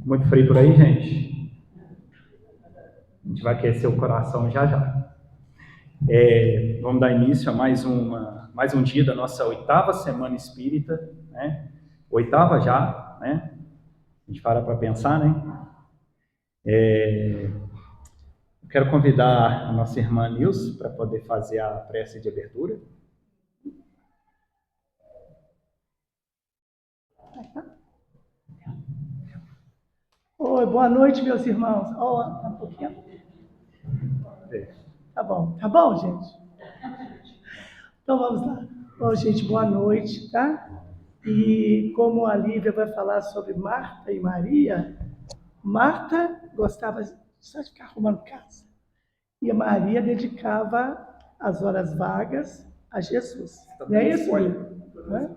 Muito frio por aí, gente? A gente vai aquecer o coração já já. Vamos dar início a mais um dia da nossa 8ª Semana Espírita, né? 8ª já, né? A gente para pensar, né? Eu quero convidar a nossa irmã Nilce para poder fazer a prece de abertura. Oi, boa noite, meus irmãos. Um pouquinho. Tá bom, gente? Então vamos lá. Bom, gente, boa noite, tá? E como a Lívia vai falar sobre Marta e Maria, Marta gostava só de ficar arrumando casa. E a Maria dedicava as horas vagas a Jesus. Não é isso, Lívia?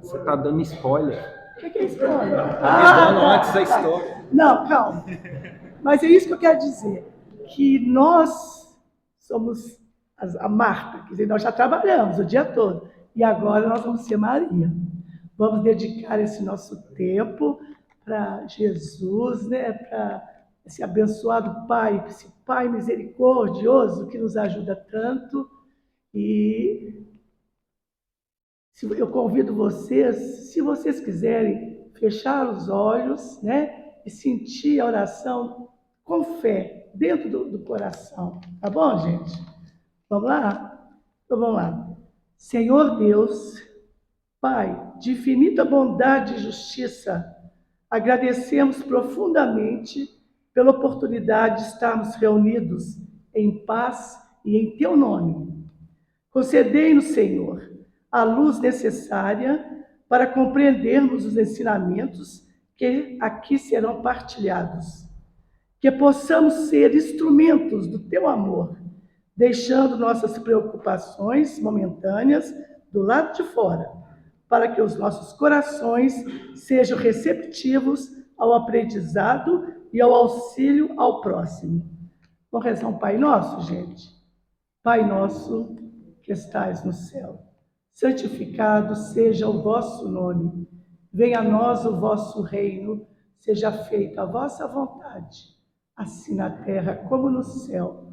Você está dando spoiler. O que é spoiler? Está dando antes da história. Não, calma. Mas é isso que eu quero dizer. Que nós somos a Marta, quer dizer, nós já trabalhamos o dia todo. E agora nós vamos ser Maria. Vamos dedicar esse nosso tempo para Jesus, né? Para esse abençoado Pai, esse Pai misericordioso que nos ajuda tanto. E eu convido vocês, se vocês quiserem, fechar os olhos, né? E sentir a oração com fé, dentro do coração. Tá bom, gente? Vamos lá? Então vamos lá. Senhor Deus, Pai de infinita bondade e justiça, agradecemos profundamente pela oportunidade de estarmos reunidos em paz e em Teu nome. Concedei-nos, Senhor, a luz necessária para compreendermos os ensinamentos que aqui serão partilhados. Que possamos ser instrumentos do Teu amor, deixando nossas preocupações momentâneas do lado de fora, para que os nossos corações sejam receptivos ao aprendizado e ao auxílio ao próximo. Vamos rezar um Pai Nosso, gente? Pai nosso que estais no céu, santificado seja o vosso nome. Venha a nós o vosso reino, seja feita a vossa vontade, assim na terra como no céu.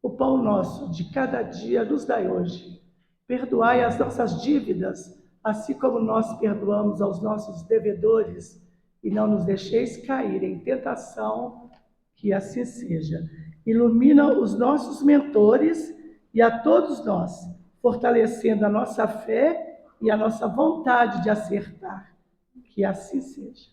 O pão nosso de cada dia nos dai hoje. Perdoai as nossas dívidas, assim como nós perdoamos aos nossos devedores, e não nos deixeis cair em tentação, que assim seja. Ilumina os nossos mentores e a todos nós, fortalecendo a nossa fé e a nossa vontade de acertar. Que assim seja.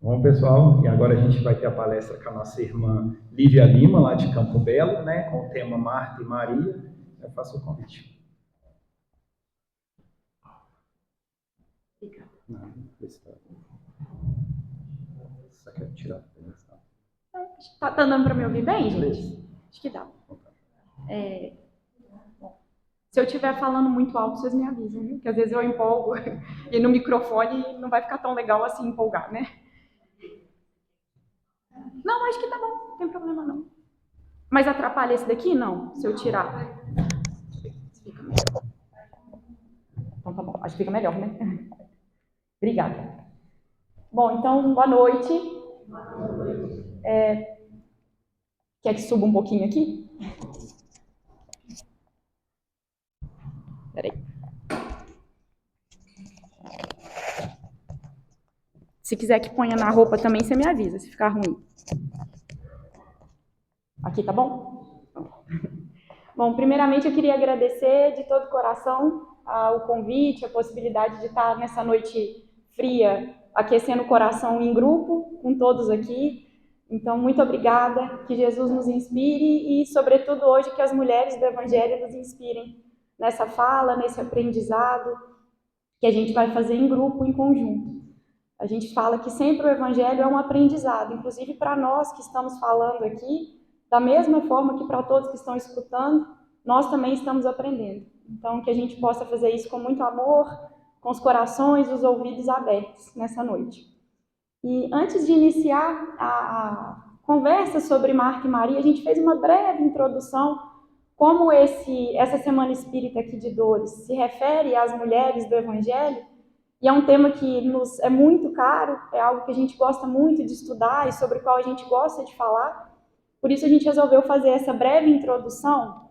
Bom, pessoal, e agora a gente vai ter a palestra com a nossa irmã Lívia Lima, lá de Campo Belo, né, com o tema Marta e Maria. Eu faço o convite. Só quer tirar Tá dando para me ouvir bem, gente? Acho que dá. Se eu estiver falando muito alto, vocês me avisam, viu? Porque às vezes eu empolgo e no microfone não vai ficar tão legal assim empolgar, né? Não, acho que tá bom, não tem problema não. Mas atrapalha esse daqui? Não, se eu tirar. Fica melhor. Então tá bom, acho que fica melhor, né? Obrigada. Bom, então, boa noite. Quer que suba um pouquinho aqui? Peraí. Se quiser que ponha na roupa também, você me avisa, se ficar ruim. Aqui tá bom? Bom, primeiramente eu queria agradecer de todo o coração o convite, a possibilidade de estar nessa noite fria, aquecendo o coração em grupo, com todos aqui. Então, muito obrigada, que Jesus nos inspire e, sobretudo, hoje que as mulheres do Evangelho nos inspirem nessa fala, nesse aprendizado que a gente vai fazer em grupo, em conjunto. A gente fala que sempre o Evangelho é um aprendizado, inclusive para nós que estamos falando aqui, da mesma forma que para todos que estão escutando, nós também estamos aprendendo. Então, que a gente possa fazer isso com muito amor, com os corações e os ouvidos abertos nessa noite. E antes de iniciar a conversa sobre Marta e Maria, a gente fez uma breve introdução como essa Semana Espírita aqui de Dores se refere às mulheres do Evangelho e é um tema que nos é muito caro, é algo que a gente gosta muito de estudar e sobre o qual a gente gosta de falar. Por isso a gente resolveu fazer essa breve introdução,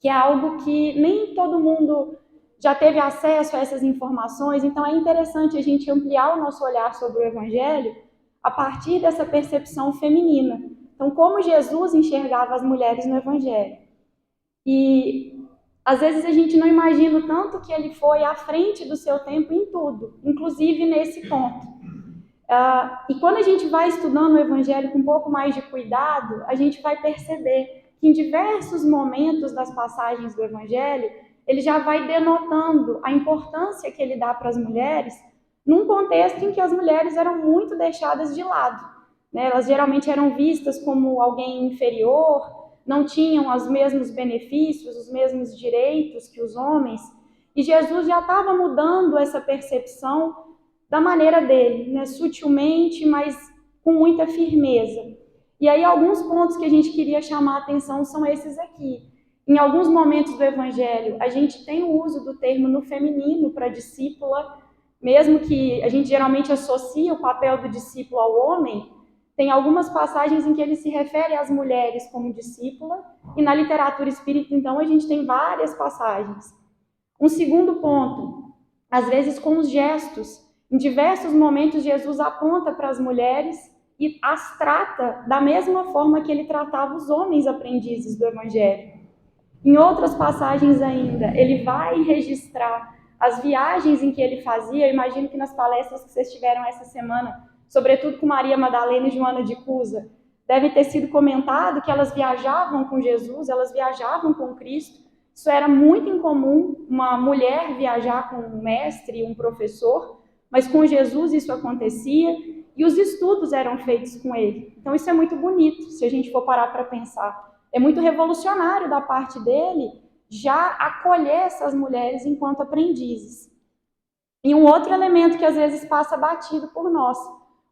que é algo que nem todo mundo já teve acesso a essas informações, então é interessante a gente ampliar o nosso olhar sobre o Evangelho a partir dessa percepção feminina. Então, como Jesus enxergava as mulheres no Evangelho. E às vezes a gente não imagina o tanto que ele foi à frente do seu tempo em tudo, inclusive nesse ponto. E quando a gente vai estudando o Evangelho com um pouco mais de cuidado, a gente vai perceber que em diversos momentos das passagens do Evangelho, ele já vai denotando a importância que ele dá para as mulheres, num contexto em que as mulheres eram muito deixadas de lado, né? Elas geralmente eram vistas como alguém inferior, não tinham os mesmos benefícios, os mesmos direitos que os homens, e Jesus já estava mudando essa percepção da maneira dele, né? Sutilmente, mas com muita firmeza. E aí alguns pontos que a gente queria chamar a atenção são esses aqui. Em alguns momentos do Evangelho, a gente tem o uso do termo no feminino para discípula, mesmo que a gente geralmente associa o papel do discípulo ao homem. Tem algumas passagens em que ele se refere às mulheres como discípula, e na literatura espírita, então, a gente tem várias passagens. Um segundo ponto, às vezes com os gestos. Em diversos momentos, Jesus aponta para as mulheres e as trata da mesma forma que ele tratava os homens aprendizes do Evangelho. Em outras passagens ainda, ele vai registrar as viagens em que ele fazia. Eu imagino que nas palestras que vocês tiveram essa semana, sobretudo com Maria Madalena e Joana de Cusa, deve ter sido comentado que elas viajavam com Jesus, elas viajavam com Cristo. Isso era muito incomum, uma mulher viajar com um mestre, um professor, mas com Jesus isso acontecia e os estudos eram feitos com ele. Então isso é muito bonito, se a gente for parar para pensar. É muito revolucionário da parte dele já acolher essas mulheres enquanto aprendizes. E um outro elemento que às vezes passa batido por nós,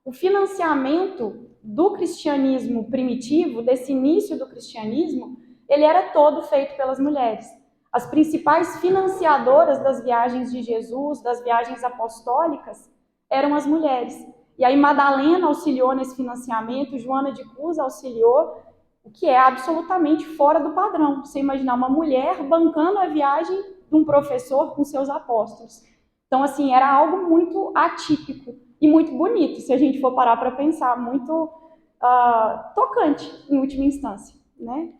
o financiamento do cristianismo primitivo, desse início do cristianismo, ele era todo feito pelas mulheres. As principais financiadoras das viagens de Jesus, das viagens apostólicas, eram as mulheres. E aí Madalena auxiliou nesse financiamento, Joana de Cusa auxiliou, o que é absolutamente fora do padrão. Você imaginar uma mulher bancando a viagem de um professor com seus apóstolos. Então, assim, era algo muito atípico e muito bonito, se a gente for parar para pensar, muito tocante, em última instância, né?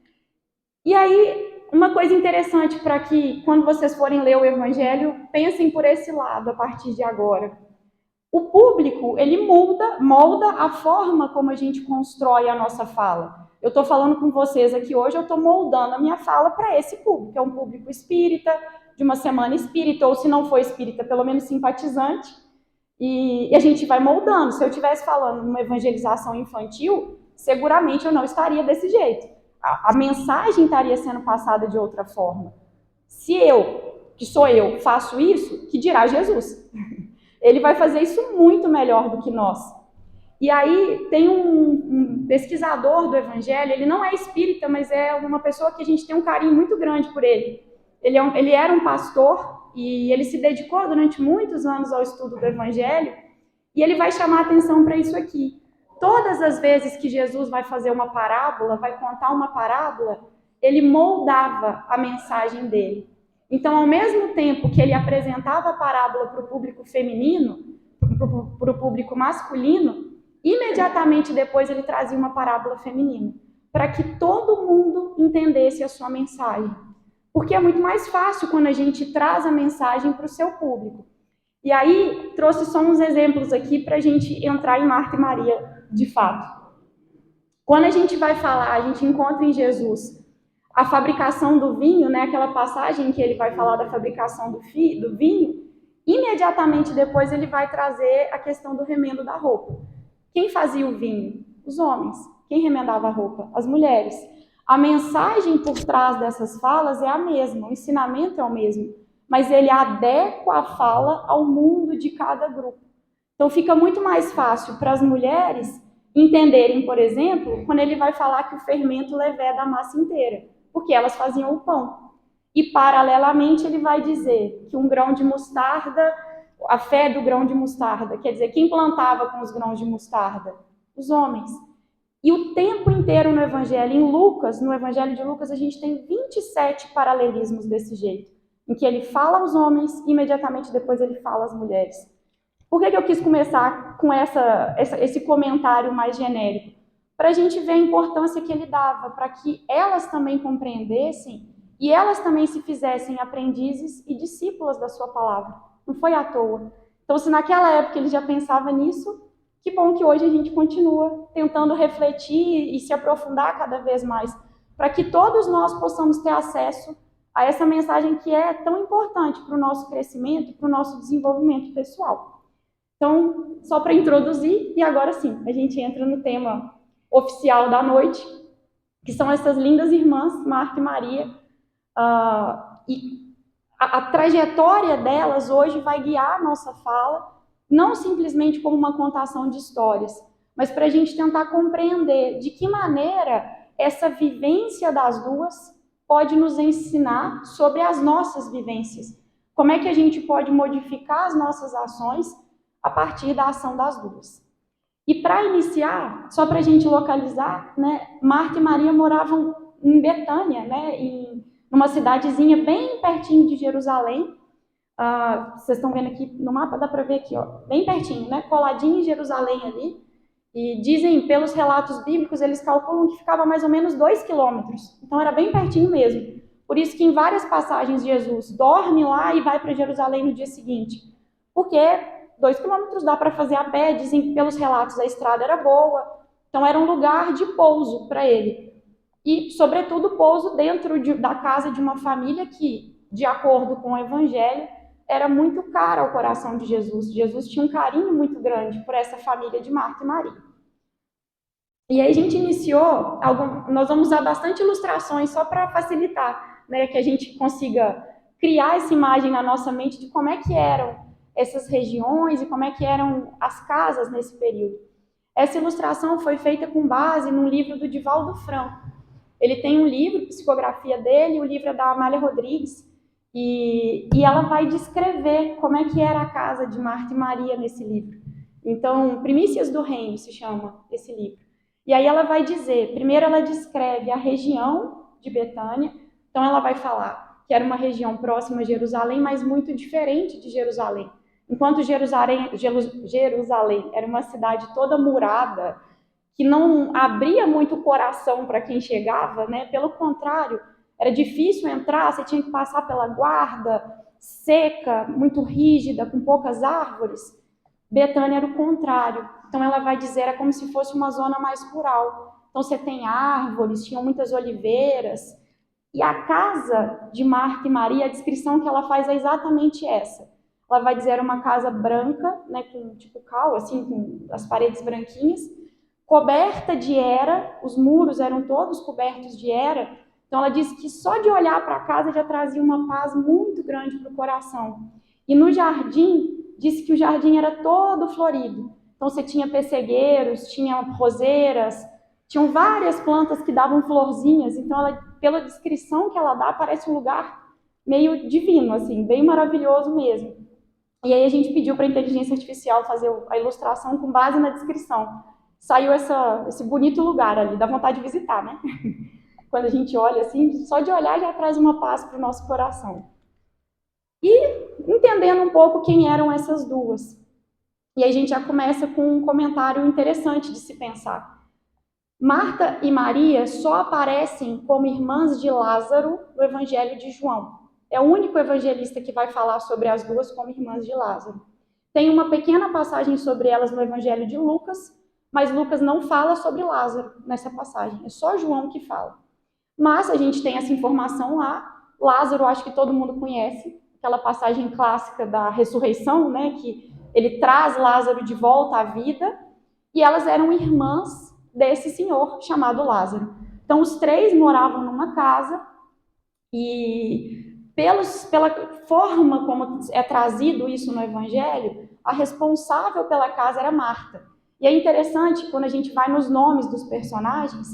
E aí, uma coisa interessante para que, quando vocês forem ler o Evangelho, pensem por esse lado a partir de agora. O público, ele molda a forma como a gente constrói a nossa fala. Eu estou falando com vocês aqui hoje, eu estou moldando a minha fala para esse público, é um público espírita, de uma semana espírita, ou se não for espírita, pelo menos simpatizante, e a gente vai moldando. Se eu estivesse falando numa evangelização infantil, seguramente eu não estaria desse jeito. A mensagem estaria sendo passada de outra forma. Se eu, que sou eu, faço isso, que dirá Jesus? Ele vai fazer isso muito melhor do que nós. E aí tem um pesquisador do Evangelho, ele não é espírita, mas é uma pessoa que a gente tem um carinho muito grande por ele. Ele era um pastor e ele se dedicou durante muitos anos ao estudo do Evangelho, e ele vai chamar a atenção para isso aqui. Todas as vezes que Jesus vai fazer uma parábola, vai contar uma parábola, ele moldava a mensagem dele. Então, ao mesmo tempo que ele apresentava a parábola para o público feminino, para o público masculino, imediatamente depois ele trazia uma parábola feminina, para que todo mundo entendesse a sua mensagem. Porque é muito mais fácil quando a gente traz a mensagem para o seu público. E aí, trouxe só uns exemplos aqui para a gente entrar em Marta e Maria, de fato. Quando a gente vai falar, a gente encontra em Jesus a fabricação do vinho, né, aquela passagem em que ele vai falar da fabricação do vinho, imediatamente depois ele vai trazer a questão do remendo da roupa. Quem fazia o vinho? Os homens. Quem remendava a roupa? As mulheres. A mensagem por trás dessas falas é a mesma, o ensinamento é o mesmo, mas ele adequa a fala ao mundo de cada grupo. Então fica muito mais fácil para as mulheres entenderem, por exemplo, quando ele vai falar que o fermento leveda a massa inteira, porque elas faziam o pão. E paralelamente ele vai dizer que um grão de mostarda a fé do grão de mostarda. Quer dizer, quem plantava com os grãos de mostarda? Os homens. E o tempo inteiro no Evangelho, no Evangelho de Lucas, a gente tem 27 paralelismos desse jeito, em que ele fala aos homens e imediatamente depois ele fala às mulheres. Por que eu quis começar com esse comentário mais genérico? Para a gente ver a importância que ele dava, para que elas também compreendessem e elas também se fizessem aprendizes e discípulas da sua palavra. Não foi à toa. Então, se naquela época ele já pensava nisso, que bom que hoje a gente continua tentando refletir e se aprofundar cada vez mais, para que todos nós possamos ter acesso a essa mensagem que é tão importante para o nosso crescimento, para o nosso desenvolvimento pessoal. Então, só para introduzir, e agora sim, a gente entra no tema oficial da noite, que são essas lindas irmãs, Marta e Maria, e a trajetória delas hoje vai guiar a nossa fala, não simplesmente como uma contação de histórias, mas para a gente tentar compreender de que maneira essa vivência das duas pode nos ensinar sobre as nossas vivências. Como é que a gente pode modificar as nossas ações a partir da ação das duas. E para iniciar, só para a gente localizar, né, Marta e Maria moravam em Betânia, né, numa cidadezinha bem pertinho de Jerusalém. Vocês estão vendo aqui no mapa, dá para ver aqui, ó, bem pertinho, né, coladinho em Jerusalém ali. E dizem, pelos relatos bíblicos, eles calculam que ficava mais ou menos 2 quilômetros. Então era bem pertinho mesmo. Por isso que em várias passagens Jesus dorme lá e vai para Jerusalém no dia seguinte. Porque 2 quilômetros dá para fazer a pé, dizem que pelos relatos a estrada era boa. Então era um lugar de pouso para ele. E, sobretudo, pouso dentro da casa de uma família que, de acordo com o Evangelho, era muito cara ao coração de Jesus. Jesus tinha um carinho muito grande por essa família de Marta e Maria. E aí a gente iniciou, nós vamos usar bastante ilustrações só para facilitar, né, que a gente consiga criar essa imagem na nossa mente de como é que eram essas regiões e como é que eram as casas nesse período. Essa ilustração foi feita com base num livro do Divaldo Franco. Ele tem um livro, psicografia dele, o livro é da Amália Rodrigues, e ela vai descrever como é que era a casa de Marta e Maria nesse livro. Então, Primícias do Reino se chama esse livro. E aí ela vai dizer, primeiro ela descreve a região de Betânia, então ela vai falar que era uma região próxima a Jerusalém, mas muito diferente de Jerusalém. Enquanto Jerusalém era uma cidade toda murada, que não abria muito o coração para quem chegava, né? Pelo contrário, era difícil entrar, você tinha que passar pela guarda, seca, muito rígida, com poucas árvores. Betânia era o contrário. Então ela vai dizer, era como se fosse uma zona mais rural. Então você tem árvores, tinham muitas oliveiras. E a casa de Marta e Maria, a descrição que ela faz é exatamente essa. Ela vai dizer, era uma casa branca, né, com tipo cal, assim, com as paredes branquinhas, coberta de era, os muros eram todos cobertos de era. Então ela diz que só de olhar para a casa já trazia uma paz muito grande para o coração. E no jardim, disse que o jardim era todo florido. Então você tinha pessegueiros, tinha roseiras, tinham várias plantas que davam florzinhas. Então ela, pela descrição que ela dá, parece um lugar meio divino, assim, bem maravilhoso mesmo. E aí a gente pediu para a inteligência artificial fazer a ilustração com base na descrição. Saiu esse bonito lugar ali, dá vontade de visitar, né? Quando a gente olha assim, só de olhar já traz uma paz para o nosso coração. E entendendo um pouco quem eram essas duas. E aí a gente já começa com um comentário interessante de se pensar. Marta e Maria só aparecem como irmãs de Lázaro no Evangelho de João. É o único evangelista que vai falar sobre as duas como irmãs de Lázaro. Tem uma pequena passagem sobre elas no Evangelho de Lucas, mas Lucas não fala sobre Lázaro nessa passagem, é só João que fala. Mas a gente tem essa informação lá. Lázaro, acho que todo mundo conhece, aquela passagem clássica da ressurreição, né, que ele traz Lázaro de volta à vida, e elas eram irmãs desse senhor chamado Lázaro. Então, os três moravam numa casa, e pela forma como é trazido isso no Evangelho, a responsável pela casa era Marta. E é interessante, quando a gente vai nos nomes dos personagens,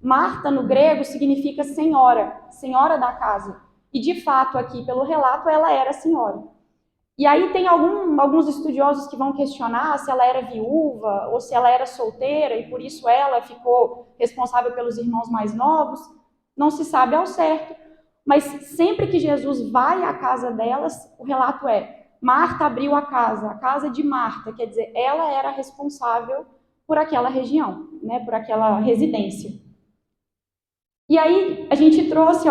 Marta, no grego, significa senhora, senhora da casa. E, de fato, aqui, pelo relato, ela era senhora. E aí tem alguns estudiosos que vão questionar se ela era viúva ou se ela era solteira e por isso ela ficou responsável pelos irmãos mais novos. Não se sabe ao certo, mas sempre que Jesus vai à casa delas, o relato é: Marta abriu a casa de Marta, quer dizer, ela era responsável por aquela região, né, por aquela residência. E aí a gente trouxe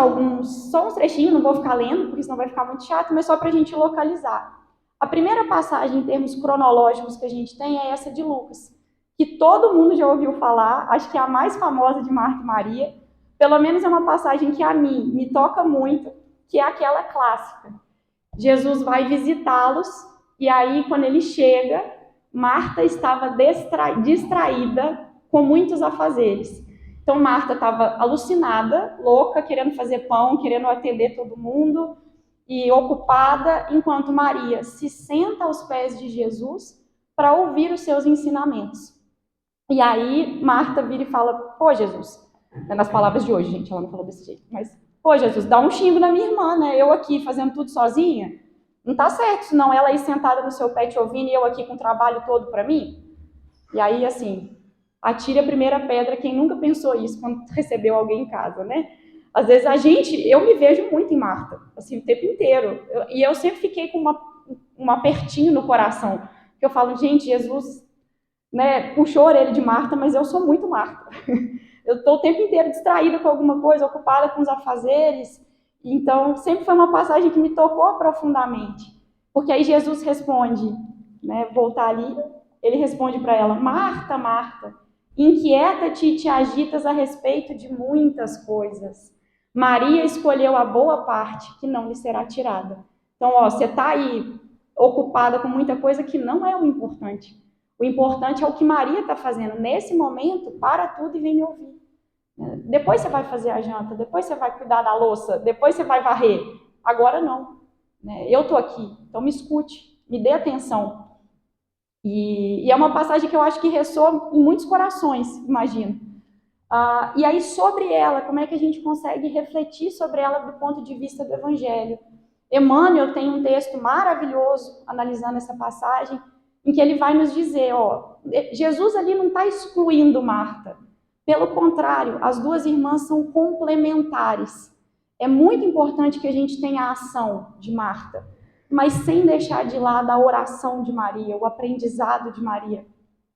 só uns trechinhos, não vou ficar lendo, porque senão vai ficar muito chato, mas só para a gente localizar. A primeira passagem em termos cronológicos que a gente tem é essa de Lucas, que todo mundo já ouviu falar, acho que é a mais famosa de Marta e Maria, pelo menos é uma passagem que a mim me toca muito, que é aquela clássica. Jesus vai visitá-los, e aí quando ele chega, Marta estava distraída com muitos afazeres. Então Marta estava alucinada, louca, querendo fazer pão, querendo atender todo mundo, e ocupada, enquanto Maria se senta aos pés de Jesus para ouvir os seus ensinamentos. E aí Marta vira e fala: pô, Jesus, nas palavras de hoje, gente, ela não falou desse jeito, mas, pô, Jesus, dá um xingo na minha irmã, né? Eu aqui fazendo tudo sozinha, não tá certo, senão ela aí sentada no seu pé te ouvindo e eu aqui com o trabalho todo para mim. E aí, assim, atire a primeira pedra quem nunca pensou isso quando recebeu alguém em casa, né? Às vezes eu me vejo muito em Marta, assim, o tempo inteiro. E eu sempre fiquei com um apertinho no coração, que eu falo: gente, Jesus, né, puxou a orelha de Marta, mas eu sou muito Marta. Eu estou o tempo inteiro distraída com alguma coisa, ocupada com os afazeres. Então, sempre foi uma passagem que me tocou profundamente. Porque aí Jesus responde, né, voltar ali, ele responde para ela: Marta, Marta, inquieta-te e te agitas a respeito de muitas coisas. Maria escolheu a boa parte, que não lhe será tirada. Então, você está aí ocupada com muita coisa que não é o importante. O importante é o que Maria está fazendo. Nesse momento, para tudo e vem me ouvir. Depois você vai fazer a janta, depois você vai cuidar da louça, depois você vai varrer. Agora não. Eu estou aqui, então me escute, me dê atenção. E é uma passagem que eu acho que ressoa em muitos corações, imagino. E aí, sobre ela, como é que a gente consegue refletir sobre ela do ponto de vista do Evangelho? Emmanuel tem um texto maravilhoso analisando essa passagem, em que ele vai nos dizer, Jesus ali não está excluindo Marta. Pelo contrário, as duas irmãs são complementares. É muito importante que a gente tenha a ação de Marta, mas sem deixar de lado a oração de Maria, o aprendizado de Maria.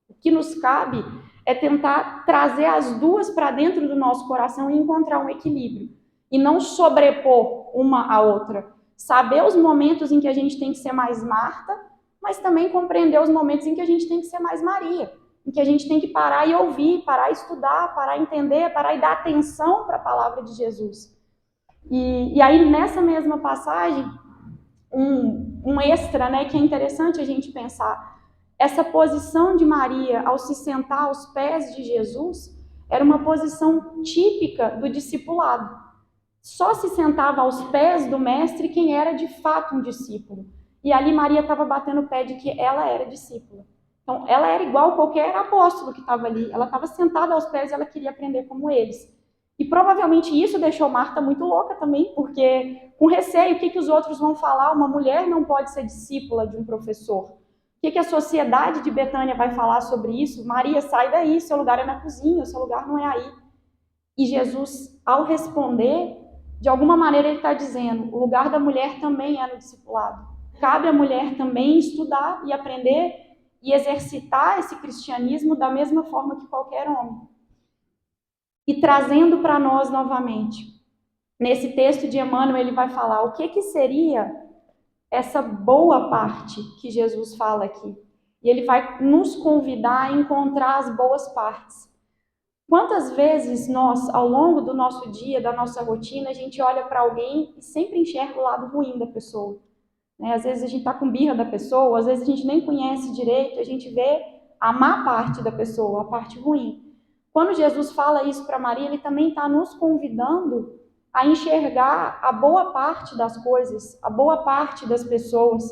O que nos cabe é tentar trazer as duas para dentro do nosso coração e encontrar um equilíbrio. E não sobrepor uma à outra. Saber os momentos em que a gente tem que ser mais Marta, mas também compreender os momentos em que a gente tem que ser mais Maria. Em que a gente tem que parar e ouvir, parar e estudar, parar e entender, parar e dar atenção para a palavra de Jesus. E aí, nessa mesma passagem, um extra, né, que é interessante a gente pensar. Essa posição de Maria ao se sentar aos pés de Jesus era uma posição típica do discipulado. Só se sentava aos pés do mestre quem era de fato um discípulo. E ali Maria estava batendo o pé de que ela era discípula. Então, ela era igual a qualquer apóstolo que estava ali. Ela estava sentada aos pés e ela queria aprender como eles. E provavelmente isso deixou Marta muito louca também, porque com receio, o que os outros vão falar? Uma mulher não pode ser discípula de um professor. O que a sociedade de Betânia vai falar sobre isso? Maria, sai daí, seu lugar é na cozinha, seu lugar não é aí. E Jesus, ao responder, de alguma maneira ele está dizendo, o lugar da mulher também é no discipulado. Cabe à mulher também estudar e aprender e exercitar esse cristianismo da mesma forma que qualquer homem. E trazendo para nós novamente, nesse texto de Emmanuel, ele vai falar o que seria essa boa parte que Jesus fala aqui. E ele vai nos convidar a encontrar as boas partes. Quantas vezes nós, ao longo do nosso dia, da nossa rotina, a gente olha para alguém e sempre enxerga o lado ruim da pessoa. Às vezes a gente está com birra da pessoa, às vezes a gente nem conhece direito, a gente vê a má parte da pessoa, a parte ruim. Quando Jesus fala isso para Maria, ele também está nos convidando a enxergar a boa parte das coisas, a boa parte das pessoas.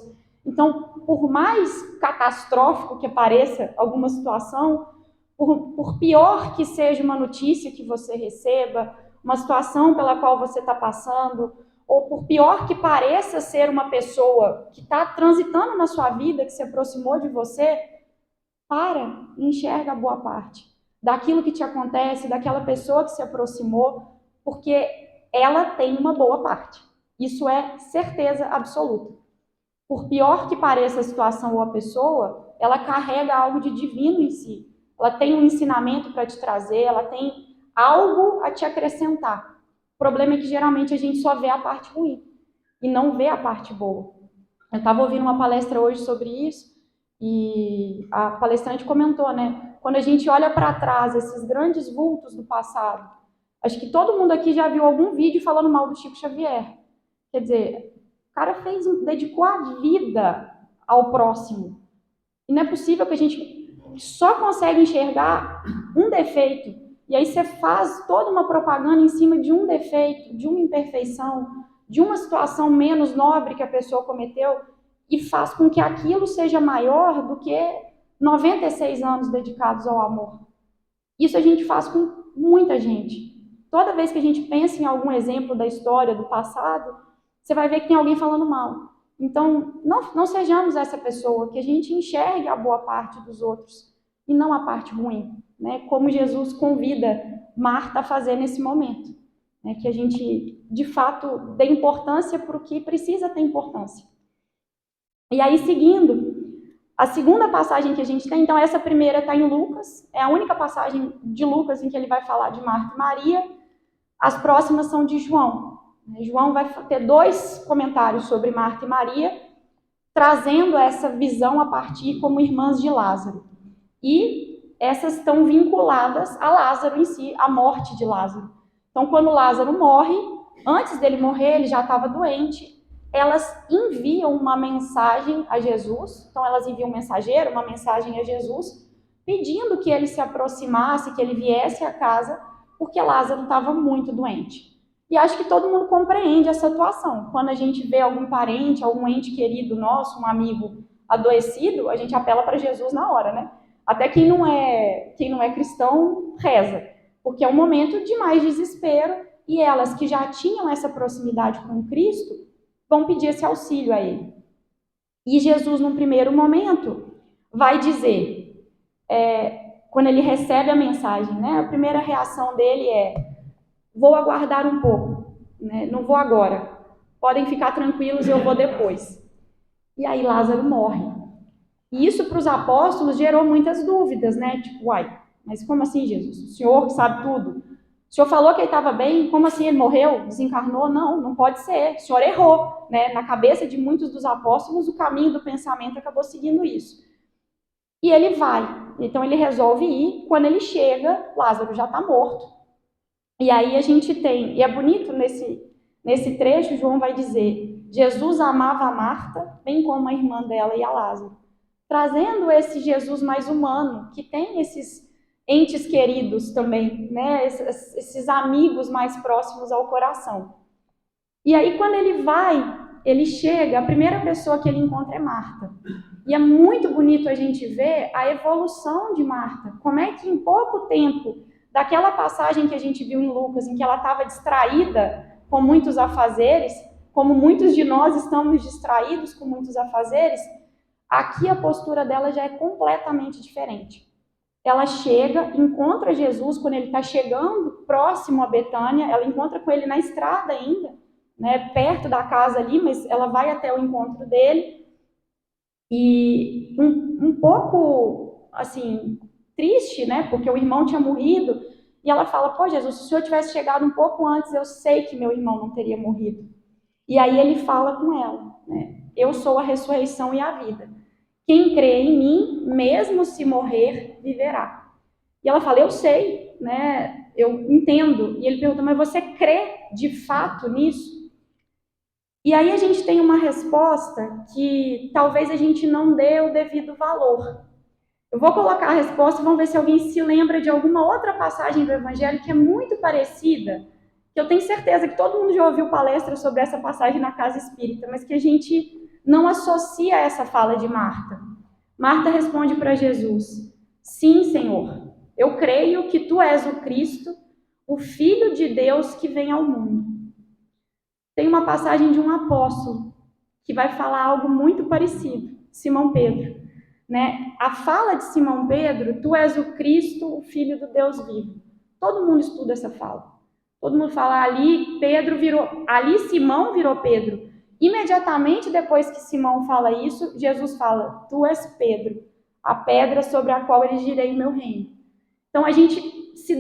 Então, por mais catastrófico que pareça alguma situação, por pior que seja uma notícia que você receba, uma situação pela qual você está passando, ou por pior que pareça ser uma pessoa que está transitando na sua vida, que se aproximou de você, para e enxerga a boa parte daquilo que te acontece, daquela pessoa que se aproximou, porque ela tem uma boa parte. Isso é certeza absoluta. Por pior que pareça a situação ou a pessoa, ela carrega algo de divino em si. Ela tem um ensinamento para te trazer, ela tem algo a te acrescentar. O problema é que geralmente a gente só vê a parte ruim e não vê a parte boa. Eu estava ouvindo uma palestra hoje sobre isso e a palestrante comentou, né? Quando a gente olha para trás, esses grandes vultos do passado, acho que todo mundo aqui já viu algum vídeo falando mal do Chico Xavier. Quer dizer, o cara dedicou a vida ao próximo. E não é possível que a gente só consegue enxergar um defeito. E aí você faz toda uma propaganda em cima de um defeito, de uma imperfeição, de uma situação menos nobre que a pessoa cometeu e faz com que aquilo seja maior do que 96 anos dedicados ao amor. Isso a gente faz com muita gente. Toda vez que a gente pensa em algum exemplo da história, do passado, você vai ver que tem alguém falando mal. Então, não sejamos essa pessoa, que a gente enxergue a boa parte dos outros e não a parte ruim, né? Como Jesus convida Marta a fazer nesse momento, né? Que a gente, de fato, dê importância para o que precisa ter importância. E aí, seguindo, a segunda passagem que a gente tem, então essa primeira está em Lucas, é a única passagem de Lucas em que ele vai falar de Marta e Maria. As próximas são de João. João vai ter 2 comentários sobre Marta e Maria, trazendo essa visão a partir como irmãs de Lázaro. E essas estão vinculadas a Lázaro em si, a morte de Lázaro. Então, quando Lázaro morre, antes dele morrer, ele já estava doente, elas enviam uma mensagem a Jesus, então elas enviam um mensageiro, uma mensagem a Jesus, pedindo que ele se aproximasse, que ele viesse à casa, porque Lázaro estava muito doente. E acho que todo mundo compreende essa situação. Quando a gente vê algum parente, algum ente querido nosso, um amigo adoecido, a gente apela para Jesus na hora, né? Até quem não é cristão reza, porque é um momento de mais desespero e elas que já tinham essa proximidade com Cristo vão pedir esse auxílio a ele. E Jesus, num primeiro momento, vai dizer, quando ele recebe a mensagem, né? A primeira reação dele é: vou aguardar um pouco, né? Não vou agora. Podem ficar tranquilos, eu vou depois. E aí Lázaro morre. E isso para os apóstolos gerou muitas dúvidas, né? Tipo, uai, mas como assim, Jesus? O Senhor que sabe tudo. O Senhor falou que ele estava bem, como assim ele morreu? Desencarnou? Não, não pode ser. O Senhor errou, né? Na cabeça de muitos dos apóstolos, o caminho do pensamento acabou seguindo isso. E ele vai. Então ele resolve ir. Quando ele chega, Lázaro já está morto. E aí a gente tem, e é bonito nesse trecho, João vai dizer, Jesus amava a Marta, bem como a irmã dela e a Lázaro, trazendo esse Jesus mais humano, que tem esses entes queridos também, né? Esses amigos mais próximos ao coração. E aí quando ele chega, a primeira pessoa que ele encontra é Marta. E é muito bonito a gente ver a evolução de Marta, como é que em pouco tempo, daquela passagem que a gente viu em Lucas, em que ela estava distraída com muitos afazeres, como muitos de nós estamos distraídos com muitos afazeres, aqui a postura dela já é completamente diferente. Ela chega, encontra Jesus quando ele está chegando próximo a Betânia, ela encontra com ele na estrada ainda, né, perto da casa ali, mas ela vai até o encontro dele, e um pouco, assim, triste, né, porque o irmão tinha morrido, e ela fala, pô, Jesus, se o Senhor tivesse chegado um pouco antes, eu sei que meu irmão não teria morrido. E aí ele fala com ela, né, eu sou a ressurreição e a vida. Quem crê em mim, mesmo se morrer, viverá. E ela fala, eu sei, né, eu entendo. E ele pergunta, mas você crê de fato nisso? E aí a gente tem uma resposta que talvez a gente não dê o devido valor. Eu vou colocar a resposta e vamos ver se alguém se lembra de alguma outra passagem do Evangelho que é muito parecida, que eu tenho certeza que todo mundo já ouviu palestra sobre essa passagem na casa espírita, mas que a gente não associa essa fala de Marta. Marta responde para Jesus, sim, Senhor, eu creio que tu és o Cristo, o Filho de Deus que vem ao mundo. tem uma passagem de um apóstolo que vai falar algo muito parecido, Simão Pedro. Né? A fala de Simão Pedro, tu és o Cristo, o Filho do Deus vivo. Todo mundo estuda essa fala. Todo mundo fala, ali Simão virou Pedro. Imediatamente depois que Simão fala isso, Jesus fala, tu és Pedro, a pedra sobre a qual erigerei o meu reino. Então a gente se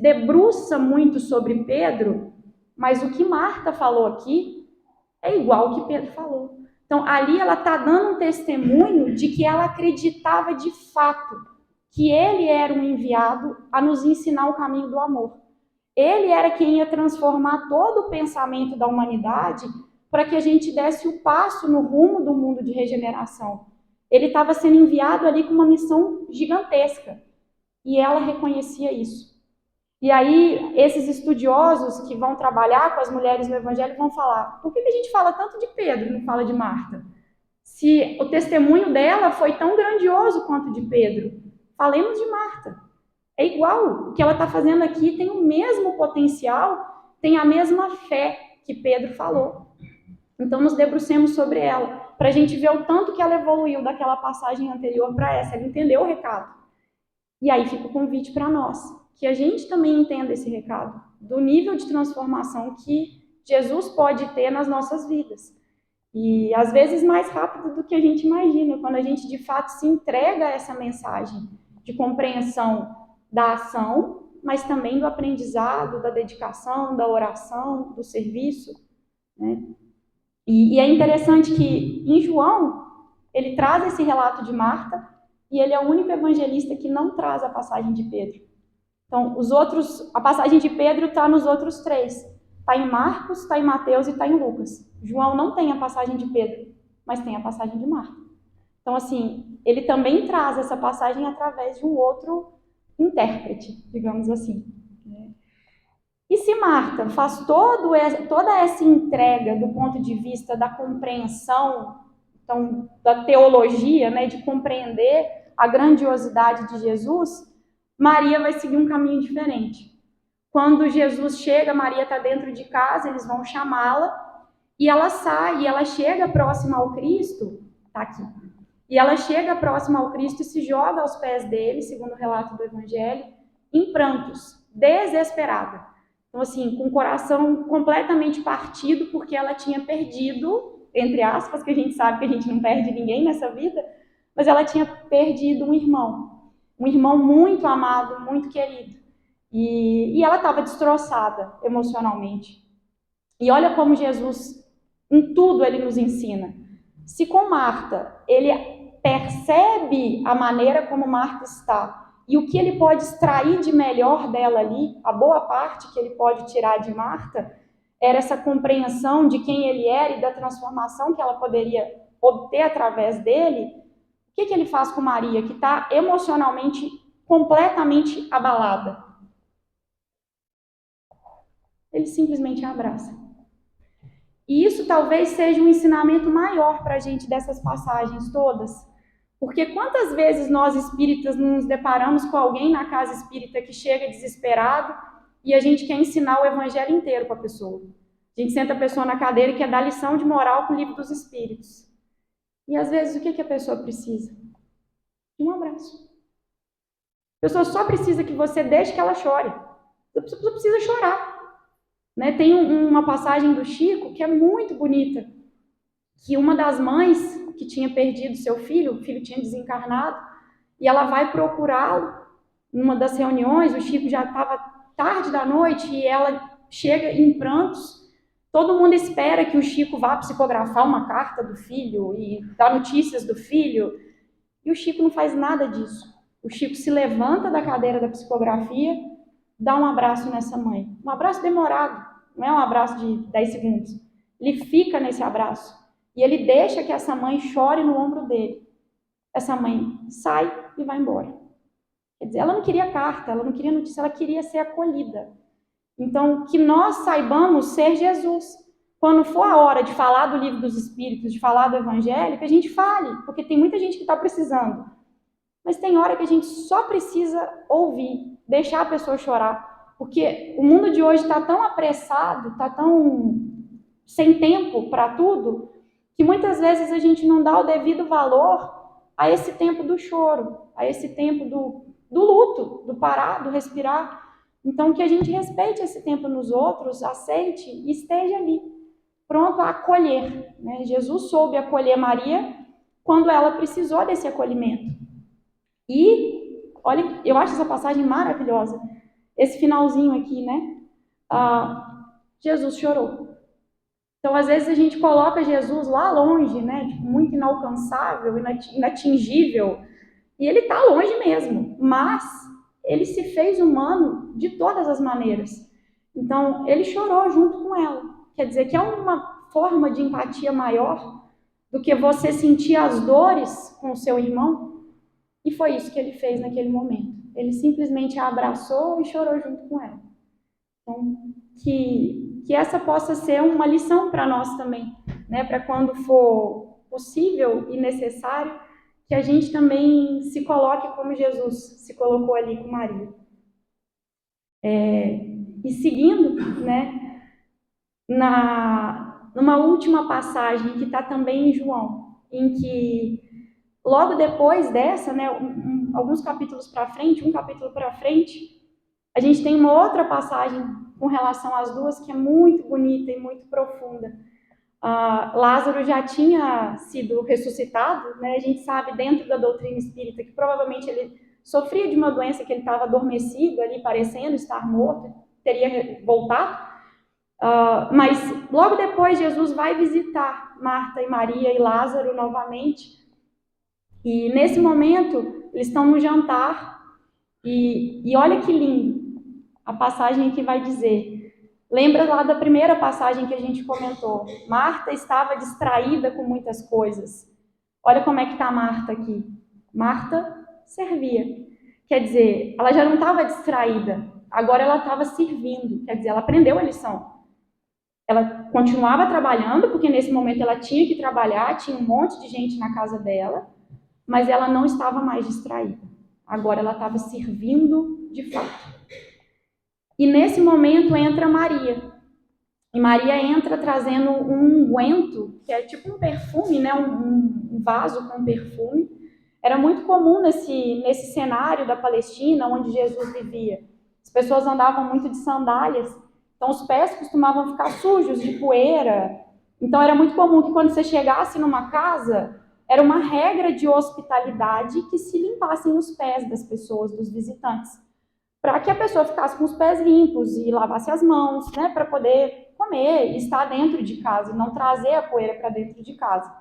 debruça muito sobre Pedro, mas o que Marta falou aqui é igual ao que Pedro falou. Então ali ela está dando um testemunho de que ela acreditava de fato que ele era um enviado a nos ensinar o caminho do amor. Ele era quem ia transformar todo o pensamento da humanidade para que a gente desse o passo no rumo do mundo de regeneração. Ele estava sendo enviado ali com uma missão gigantesca. E ela reconhecia isso. E aí, esses estudiosos que vão trabalhar com as mulheres no Evangelho vão falar, por que a gente fala tanto de Pedro e não fala de Marta? Se o testemunho dela foi tão grandioso quanto de Pedro, falemos de Marta. É igual, o que ela está fazendo aqui tem o mesmo potencial, tem a mesma fé que Pedro falou. Então, nos debrucemos sobre ela, para a gente ver o tanto que ela evoluiu daquela passagem anterior para essa. Ela entendeu o recado. E aí fica o convite para nós, que a gente também entenda esse recado, do nível de transformação que Jesus pode ter nas nossas vidas. E às vezes mais rápido do que a gente imagina, quando a gente de fato se entrega a essa mensagem de compreensão da ação, mas também do aprendizado, da dedicação, da oração, do serviço, né? E é interessante que em João, ele traz esse relato de Marta, e ele é o único evangelista que não traz a passagem de Pedro. Então, a passagem de Pedro está nos outros 3. Está em Marcos, está em Mateus e está em Lucas. João não tem a passagem de Pedro, mas tem a passagem de Marta. Então, assim, ele também traz essa passagem através de um outro intérprete, digamos assim. E se Marta faz toda essa entrega do ponto de vista da compreensão, então, da teologia, né, de compreender a grandiosidade de Jesus, Maria vai seguir um caminho diferente. Quando Jesus chega, Maria está dentro de casa, eles vão chamá-la, e ela sai, e ela chega próxima ao Cristo, tá aqui, e ela chega próxima ao Cristo e se joga aos pés dele, segundo o relato do Evangelho, em prantos, desesperada. Então, assim, com o coração completamente partido, porque ela tinha perdido, entre aspas, que a gente sabe que a gente não perde ninguém nessa vida, mas ela tinha perdido um irmão muito amado, muito querido. E ela estava destroçada emocionalmente. E olha como Jesus, em tudo, ele nos ensina. Se com Marta, ele percebe a maneira como Marta está, e o que ele pode extrair de melhor dela ali, a boa parte que ele pode tirar de Marta, era essa compreensão de quem ele era e da transformação que ela poderia obter através dele. O que ele faz com Maria, que está emocionalmente completamente abalada? Ele simplesmente a abraça. E isso talvez seja um ensinamento maior para a gente dessas passagens todas. Porque quantas vezes nós espíritas nos deparamos com alguém na casa espírita que chega desesperado e a gente quer ensinar o evangelho inteiro para a pessoa. A gente senta a pessoa na cadeira e quer dar lição de moral com o livro dos espíritos. E às vezes o que a pessoa precisa? De um abraço. A pessoa só precisa que você deixe que ela chore. A pessoa precisa chorar. Né? Tem uma passagem do Chico que é muito bonita, que uma das mães que tinha perdido seu filho, o filho tinha desencarnado, e ela vai procurá-lo numa das reuniões, o Chico já estava tarde da noite, e ela chega em prantos. Todo mundo espera que o Chico vá psicografar uma carta do filho e dar notícias do filho, e o Chico não faz nada disso. O Chico se levanta da cadeira da psicografia, dá um abraço nessa mãe. Um abraço demorado, não é um abraço de 10 segundos. Ele fica nesse abraço e ele deixa que essa mãe chore no ombro dele. Essa mãe sai e vai embora. Quer dizer, ela não queria carta, ela não queria notícia, ela queria ser acolhida. Então, que nós saibamos ser Jesus. Quando for a hora de falar do livro dos Espíritos, de falar do Evangelho, que a gente fale, porque tem muita gente que está precisando. Mas tem hora que a gente só precisa ouvir, deixar a pessoa chorar. Porque o mundo de hoje está tão apressado, está tão sem tempo para tudo, que muitas vezes a gente não dá o devido valor a esse tempo do choro, a esse tempo do luto, do parar, do respirar. Então, que a gente respeite esse tempo nos outros, aceite e esteja ali, pronto a acolher, né? Jesus soube acolher Maria quando ela precisou desse acolhimento. E, olha, eu acho essa passagem maravilhosa. Esse finalzinho aqui, né? Jesus chorou. Então, às vezes, a gente coloca Jesus lá longe, né? Tipo, muito inalcançável, inatingível. E ele está longe mesmo. Mas ele se fez humano de todas as maneiras. Então, ele chorou junto com ela. Quer dizer que é uma forma de empatia maior do que você sentir as dores com o seu irmão. E foi isso que ele fez naquele momento. Ele simplesmente a abraçou e chorou junto com ela. Então, que essa possa ser uma lição para nós também, né? Para quando for possível e necessário, que a gente também se coloque como Jesus se colocou ali com Maria. E seguindo, né? Numa última passagem que está também em João, em que logo depois dessa, né? Alguns capítulos para frente, um capítulo para frente, a gente tem uma outra passagem com relação às duas que é muito bonita e muito profunda. Lázaro já tinha sido ressuscitado, né? A gente sabe dentro da doutrina espírita que provavelmente ele sofria de uma doença que ele estava adormecido ali, parecendo estar morto, teria voltado. Mas logo depois Jesus vai visitar Marta e Maria e Lázaro novamente. E nesse momento eles estão no jantar e olha que lindo. A passagem que vai dizer, lembra lá da primeira passagem que a gente comentou, Marta estava distraída com muitas coisas. Olha como é que está Marta aqui. Marta servia. Quer dizer, ela já não estava distraída, agora ela estava servindo. Quer dizer, ela aprendeu a lição. Ela continuava trabalhando, porque nesse momento ela tinha que trabalhar, tinha um monte de gente na casa dela, mas ela não estava mais distraída. Agora ela estava servindo de fato. E nesse momento entra Maria. E Maria entra trazendo um unguento, que é tipo um perfume, né? um vaso com perfume. Era muito comum nesse cenário da Palestina, onde Jesus vivia. As pessoas andavam muito de sandálias, então os pés costumavam ficar sujos de poeira. Então era muito comum que quando você chegasse numa casa, era uma regra de hospitalidade que se limpassem os pés das pessoas, dos visitantes, para que a pessoa ficasse com os pés limpos e lavasse as mãos, né, para poder comer e estar dentro de casa, e não trazer a poeira para dentro de casa.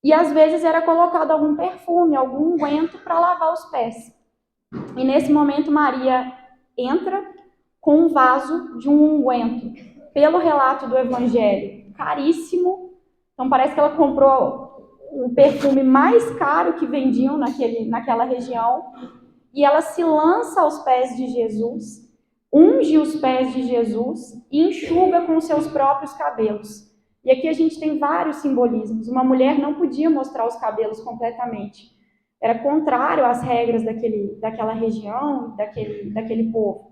E às vezes era colocado algum perfume, algum unguento para lavar os pés. E nesse momento Maria entra com um vaso de um unguento, pelo relato do Evangelho, caríssimo. Então parece que ela comprou o perfume mais caro que vendiam naquela região. E ela se lança aos pés de Jesus, unge os pés de Jesus e enxuga com seus próprios cabelos. E aqui a gente tem vários simbolismos. Uma mulher não podia mostrar os cabelos completamente. Era contrário às regras daquela região, daquele povo.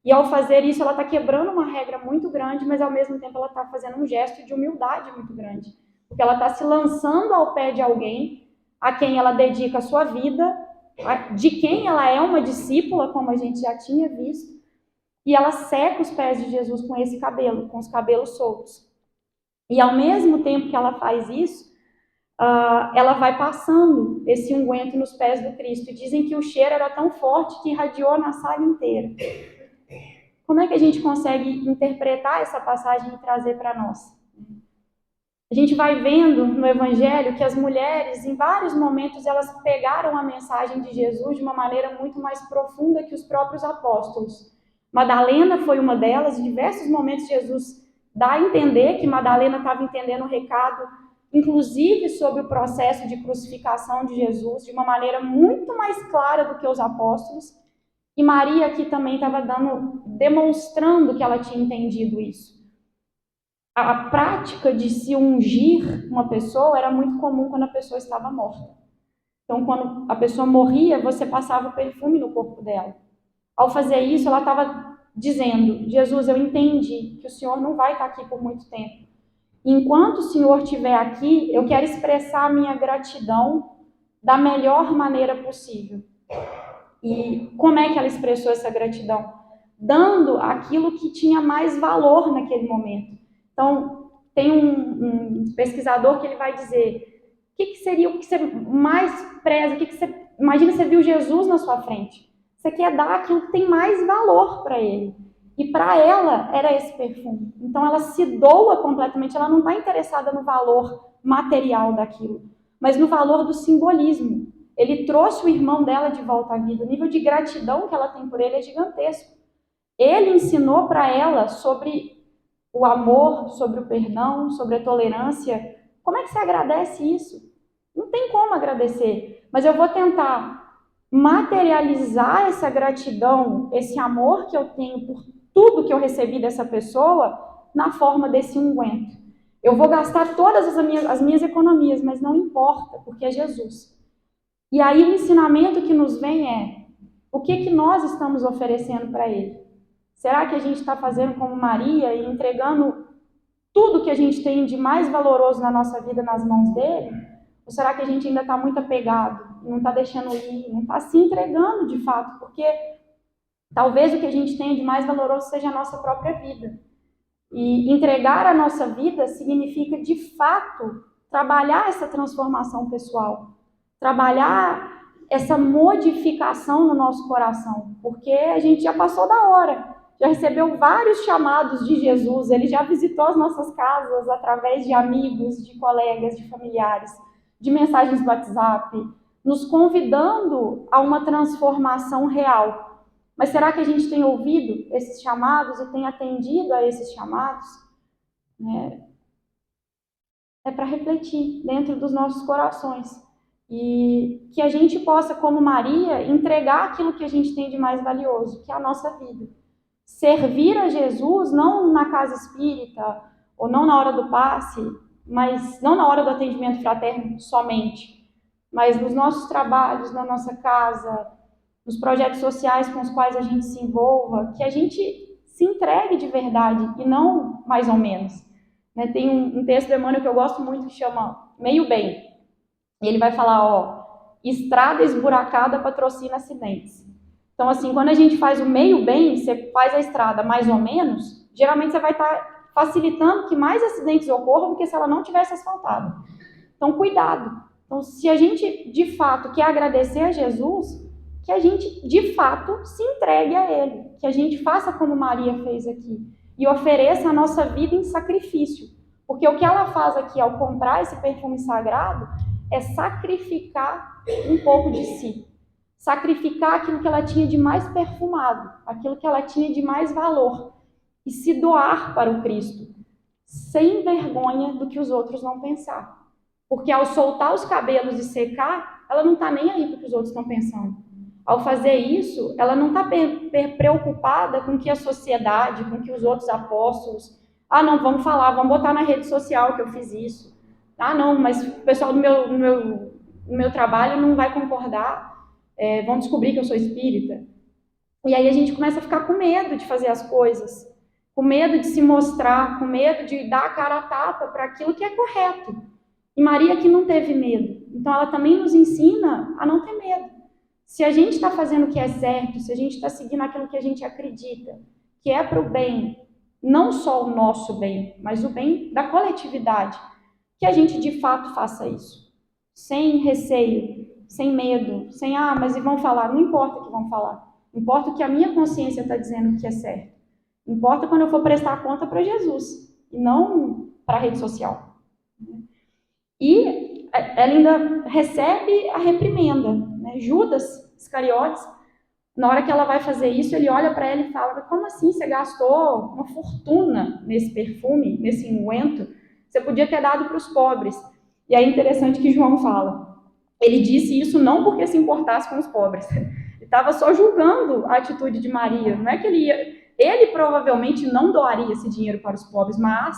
E ao fazer isso, ela está quebrando uma regra muito grande, mas ao mesmo tempo ela está fazendo um gesto de humildade muito grande. Porque ela está se lançando ao pé de alguém a quem ela dedica a sua vida, de quem ela é uma discípula, como a gente já tinha visto, e ela seca os pés de Jesus com esse cabelo, com os cabelos soltos. E ao mesmo tempo que ela faz isso, ela vai passando esse unguento nos pés do Cristo. E dizem que o cheiro era tão forte que irradiou na sala inteira. Como é que a gente consegue interpretar essa passagem e trazer para nós? A gente vai vendo no Evangelho que as mulheres, em vários momentos, elas pegaram a mensagem de Jesus de uma maneira muito mais profunda que os próprios apóstolos. Madalena foi uma delas. Em diversos momentos, Jesus dá a entender que Madalena estava entendendo o recado, inclusive sobre o processo de crucificação de Jesus, de uma maneira muito mais clara do que os apóstolos. E Maria aqui também estava demonstrando que ela tinha entendido isso. A prática de se ungir uma pessoa era muito comum quando a pessoa estava morta. Então, quando a pessoa morria, você passava o perfume no corpo dela. Ao fazer isso, ela estava dizendo: Jesus, eu entendi que o Senhor não vai estar aqui por muito tempo. Enquanto o Senhor estiver aqui, eu quero expressar a minha gratidão da melhor maneira possível. E como é que ela expressou essa gratidão? Dando aquilo que tinha mais valor naquele momento. Então, tem um pesquisador que ele vai dizer: o que seria o que você mais preza? Imagina, você viu Jesus na sua frente. Você quer dar aquilo que tem mais valor para ele. E para ela era esse perfume. Então ela se doa completamente, ela não está interessada no valor material daquilo, mas no valor do simbolismo. Ele trouxe o irmão dela de volta à vida. O nível de gratidão que ela tem por ele é gigantesco. Ele ensinou para ela sobre o amor, sobre o perdão, sobre a tolerância. Como é que você agradece isso? Não tem como agradecer, mas eu vou tentar materializar essa gratidão, esse amor que eu tenho por tudo que eu recebi dessa pessoa na forma desse unguento. Eu vou gastar todas as minhas economias, mas não importa, porque é Jesus. E aí o ensinamento que nos vem é: o que nós estamos oferecendo para Ele? Será que a gente está fazendo como Maria e entregando tudo que a gente tem de mais valoroso na nossa vida nas mãos dele? Ou será que a gente ainda está muito apegado, não está deixando ir, não está se entregando de fato? Porque talvez o que a gente tenha de mais valoroso seja a nossa própria vida. E entregar a nossa vida significa, de fato, trabalhar essa transformação pessoal, trabalhar essa modificação no nosso coração, porque a gente já passou da hora, já recebeu vários chamados de Jesus, ele já visitou as nossas casas através de amigos, de colegas, de familiares, de mensagens do WhatsApp, nos convidando a uma transformação real. Mas será que a gente tem ouvido esses chamados e tem atendido a esses chamados? É para refletir dentro dos nossos corações. E que a gente possa, como Maria, entregar aquilo que a gente tem de mais valioso, que é a nossa vida. Servir a Jesus, não na casa espírita, ou não na hora do passe, mas não na hora do atendimento fraterno somente, mas nos nossos trabalhos, na nossa casa, nos projetos sociais com os quais a gente se envolva, que a gente se entregue de verdade e não mais ou menos. Tem um texto do Emmanuel que eu gosto muito que chama Meio Bem. E ele vai falar, estrada esburacada patrocina acidentes. Então, assim, quando a gente faz o meio bem, você faz a estrada mais ou menos, geralmente você vai estar facilitando que mais acidentes ocorram do que se ela não tivesse asfaltada. Então, cuidado. Então, se a gente, de fato, quer agradecer a Jesus, que a gente, de fato, se entregue a Ele. Que a gente faça como Maria fez aqui e ofereça a nossa vida em sacrifício. Porque o que ela faz aqui ao comprar esse perfume sagrado é sacrificar um pouco de si. Sacrificar aquilo que ela tinha de mais perfumado, aquilo que ela tinha de mais valor, e se doar para o Cristo, sem vergonha do que os outros vão pensar. Porque ao soltar os cabelos e secar, ela não está nem aí para o que os outros estão pensando. Ao fazer isso, ela não está preocupada com o que a sociedade, com o que os outros apóstolos... não, vamos falar, vamos botar na rede social que eu fiz isso. Não, mas o pessoal do meu trabalho não vai concordar. Vão descobrir que eu sou espírita. E aí a gente começa a ficar com medo de fazer as coisas, com medo de se mostrar, com medo de dar a cara a tapa para aquilo que é correto. E Maria aqui não teve medo. Então ela também nos ensina a não ter medo. Se a gente está fazendo o que é certo, se a gente está seguindo aquilo que a gente acredita, que é para o bem, não só o nosso bem, mas o bem da coletividade, que a gente de fato faça isso, sem receio, sem medo, sem, mas e vão falar? Não importa o que vão falar. Importa o que a minha consciência está dizendo que é certo. Importa quando eu for prestar conta para Jesus, e não para a rede social. E ela ainda recebe a reprimenda. Judas Iscariotes, na hora que ela vai fazer isso, ele olha para ela e fala: como assim você gastou uma fortuna nesse perfume, nesse unguento? Você podia ter dado para os pobres. E aí é interessante que João fala, ele disse isso não porque se importasse com os pobres, ele estava só julgando a atitude de Maria, não é que ele provavelmente não doaria esse dinheiro para os pobres, mas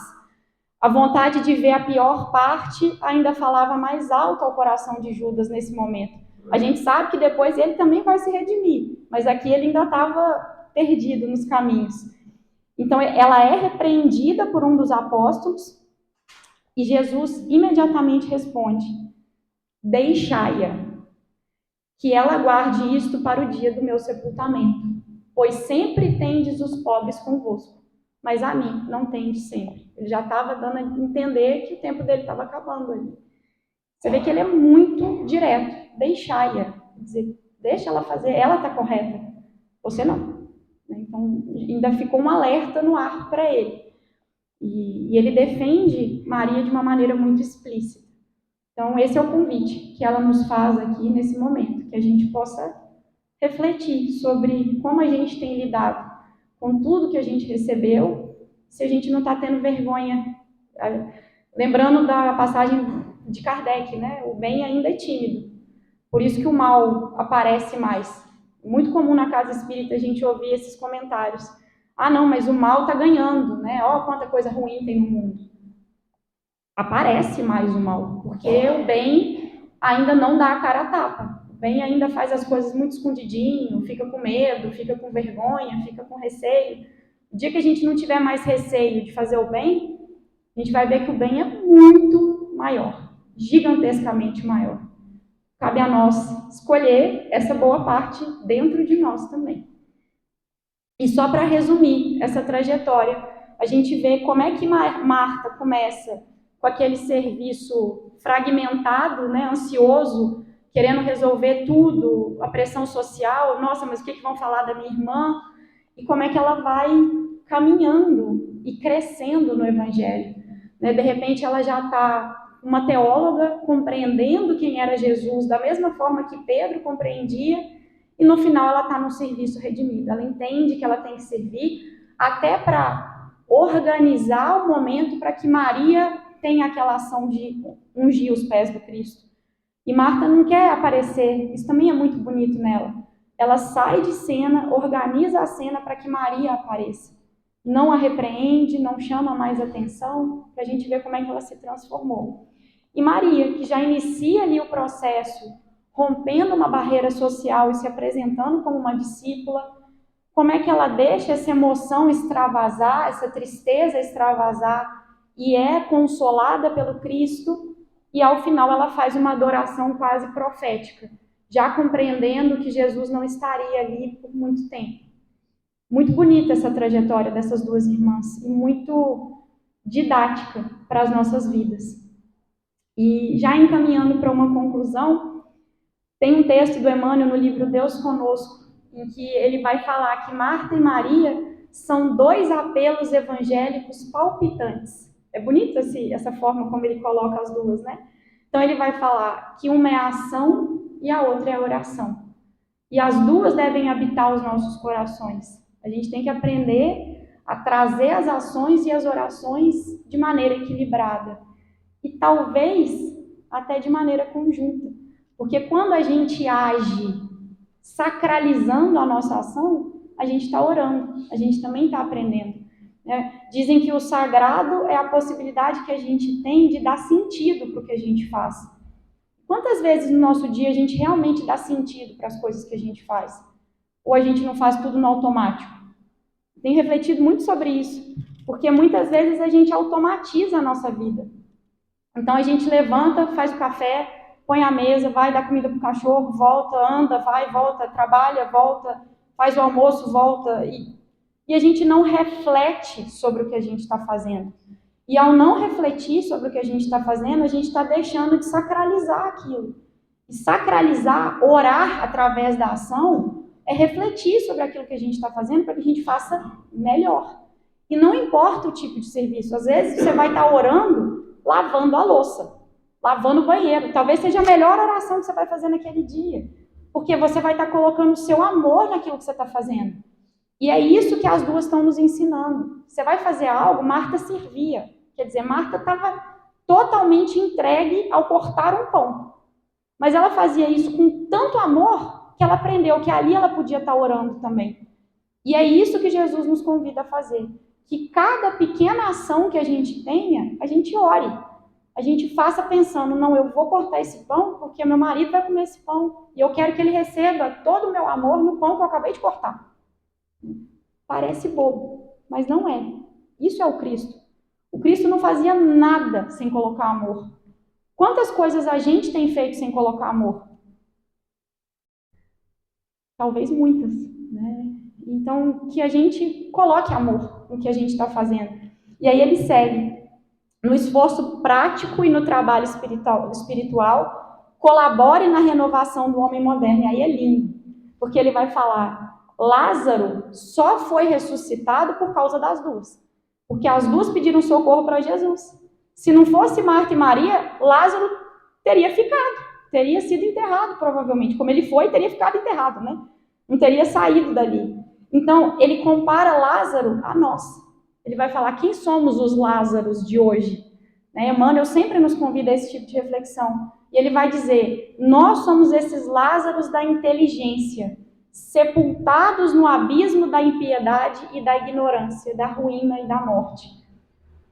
a vontade de ver a pior parte ainda falava mais alto ao coração de Judas nesse momento. A gente sabe que depois ele também vai se redimir, mas aqui ele ainda estava perdido nos caminhos. Então, ela é repreendida por um dos apóstolos e Jesus imediatamente responde: deixai-a, que ela guarde isto para o dia do meu sepultamento, pois sempre tendes os pobres convosco, mas a mim não tendes sempre. Ele já estava dando a entender que o tempo dele estava acabando ali. Você vê que ele é muito direto. Deixai-a, quer dizer, deixa ela fazer, ela está correta, você não. Então, ainda ficou um alerta no ar para ele. E ele defende Maria de uma maneira muito explícita. Então, esse é o convite que ela nos faz aqui nesse momento, que a gente possa refletir sobre como a gente tem lidado com tudo que a gente recebeu, se a gente não está tendo vergonha. Lembrando da passagem de Kardec, né? O bem ainda é tímido, por isso que o mal aparece mais. Muito comum na casa espírita a gente ouvir esses comentários: ah, não, mas o mal está ganhando, né? Ó, quanta coisa ruim tem no mundo. Aparece mais o mal, porque o bem ainda não dá a cara a tapa. O bem ainda faz as coisas muito escondidinho, fica com medo, fica com vergonha, fica com receio. O dia que a gente não tiver mais receio de fazer o bem, a gente vai ver que o bem é muito maior, gigantescamente maior. Cabe a nós escolher essa boa parte dentro de nós também. E só para resumir essa trajetória, a gente vê como é que Marta começa com aquele serviço fragmentado, né, ansioso, querendo resolver tudo, a pressão social, nossa, mas o que vão falar da minha irmã? E como é que ela vai caminhando e crescendo no Evangelho. Né? De repente ela já está uma teóloga compreendendo quem era Jesus da mesma forma que Pedro compreendia, e no final ela está no serviço redimido. Ela entende que ela tem que servir até para organizar o momento para que Maria tenha aquela ação de ungir os pés do Cristo. E Marta não quer aparecer, isso também é muito bonito nela. Ela sai de cena, organiza a cena para que Maria apareça. Não a repreende, não chama mais atenção, para a gente ver como é que ela se transformou. E Maria, que já inicia ali o processo, rompendo uma barreira social e se apresentando como uma discípula, como é que ela deixa essa emoção extravasar, essa tristeza extravasar, e é consolada pelo Cristo, e ao final ela faz uma adoração quase profética, já compreendendo que Jesus não estaria ali por muito tempo. Muito bonita essa trajetória dessas duas irmãs, e muito didática para as nossas vidas. E já encaminhando para uma conclusão, tem um texto do Emmanuel no livro Deus Conosco, em que ele vai falar que Marta e Maria são dois apelos evangélicos palpitantes. É bonito essa forma como ele coloca as duas, né? Então ele vai falar que uma é a ação e a outra é a oração. E as duas devem habitar os nossos corações. A gente tem que aprender a trazer as ações e as orações de maneira equilibrada. E talvez até de maneira conjunta. Porque quando a gente age sacralizando a nossa ação, a gente está orando, a gente também está aprendendo. Né? Dizem que o sagrado é a possibilidade que a gente tem de dar sentido para o que a gente faz. Quantas vezes no nosso dia a gente realmente dá sentido para as coisas que a gente faz? Ou a gente não faz tudo no automático? Tenho refletido muito sobre isso, porque muitas vezes a gente automatiza a nossa vida. Então a gente levanta, faz o café, põe a mesa, vai dar comida para o cachorro, volta, anda, vai, volta, trabalha, volta, faz o almoço, volta. E a gente não reflete sobre o que a gente está fazendo. E ao não refletir sobre o que a gente está fazendo, a gente está deixando de sacralizar aquilo. E sacralizar, orar através da ação, é refletir sobre aquilo que a gente está fazendo para que a gente faça melhor. E não importa o tipo de serviço. Às vezes você vai estar orando, lavando a louça, lavando o banheiro. Talvez seja a melhor oração que você vai fazer naquele dia. Porque você vai estar colocando o seu amor naquilo que você está fazendo. E é isso que as duas estão nos ensinando. Você vai fazer algo, Marta servia. Quer dizer, Marta estava totalmente entregue ao cortar um pão. Mas ela fazia isso com tanto amor que ela aprendeu que ali ela podia estar orando também. E é isso que Jesus nos convida a fazer. Que cada pequena ação que a gente tenha, a gente ore. A gente faça pensando, não, eu vou cortar esse pão porque meu marido vai comer esse pão. E eu quero que ele receba todo o meu amor no pão que eu acabei de cortar. Parece bobo, mas não é. Isso é o Cristo. O Cristo não fazia nada sem colocar amor. Quantas coisas a gente tem feito sem colocar amor? Talvez muitas, né? Então, que a gente coloque amor no que a gente está fazendo. E aí ele segue. No esforço prático e no trabalho espiritual, colabore na renovação do homem moderno. E aí é lindo, porque ele vai falar, Lázaro só foi ressuscitado por causa das duas. Porque as duas pediram socorro para Jesus. Se não fosse Marta e Maria, Lázaro teria sido enterrado, provavelmente. Como ele foi, teria ficado enterrado, né? Não teria saído dali. Então, ele compara Lázaro a nós. Ele vai falar, quem somos os Lázaros de hoje? Né? Emmanuel sempre nos convida a esse tipo de reflexão. E ele vai dizer, nós somos esses Lázaros da inteligência, sepultados no abismo da impiedade e da ignorância, da ruína e da morte.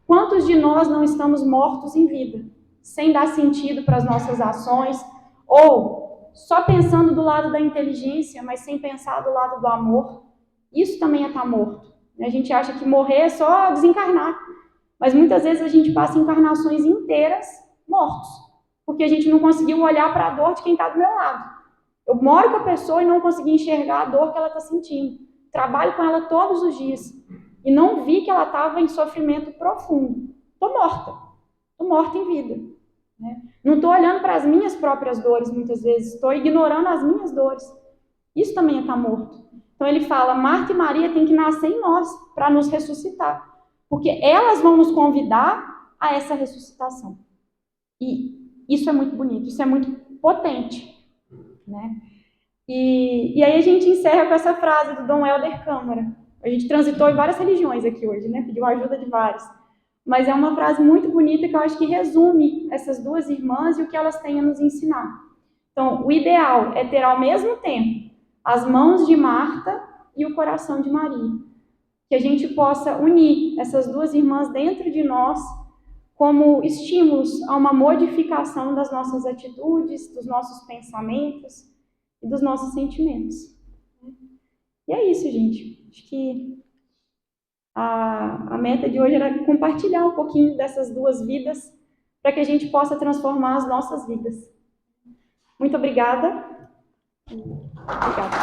Quantos de nós não estamos mortos em vida, sem dar sentido para as nossas ações, ou só pensando do lado da inteligência, mas sem pensar do lado do amor? Isso também é estar morto. A gente acha que morrer é só desencarnar, mas muitas vezes a gente passa encarnações inteiras mortos, porque a gente não conseguiu olhar para a dor de quem está do meu lado. Eu moro com a pessoa e não consegui enxergar a dor que ela está sentindo. Trabalho com ela todos os dias e não vi que ela estava em sofrimento profundo. Estou morta em vida. Né? Não estou olhando para as minhas próprias dores muitas vezes, estou ignorando as minhas dores. Isso também é estar morto. Então ele fala, Marta e Maria têm que nascer em nós para nos ressuscitar, porque elas vão nos convidar a essa ressuscitação. E isso é muito bonito, isso é muito potente. Né? E aí a gente encerra com essa frase do Dom Helder Câmara. A gente transitou em várias religiões aqui hoje, né? Pediu ajuda de vários. Mas é uma frase muito bonita que eu acho que resume essas duas irmãs e o que elas têm a nos ensinar. Então, o ideal é ter ao mesmo tempo as mãos de Marta e o coração de Maria. Que a gente possa unir essas duas irmãs dentro de nós como estímulos a uma modificação das nossas atitudes, dos nossos pensamentos e dos nossos sentimentos. E é isso, gente. Acho que a meta de hoje era compartilhar um pouquinho dessas duas vidas para que a gente possa transformar as nossas vidas. Muito obrigada. Obrigada.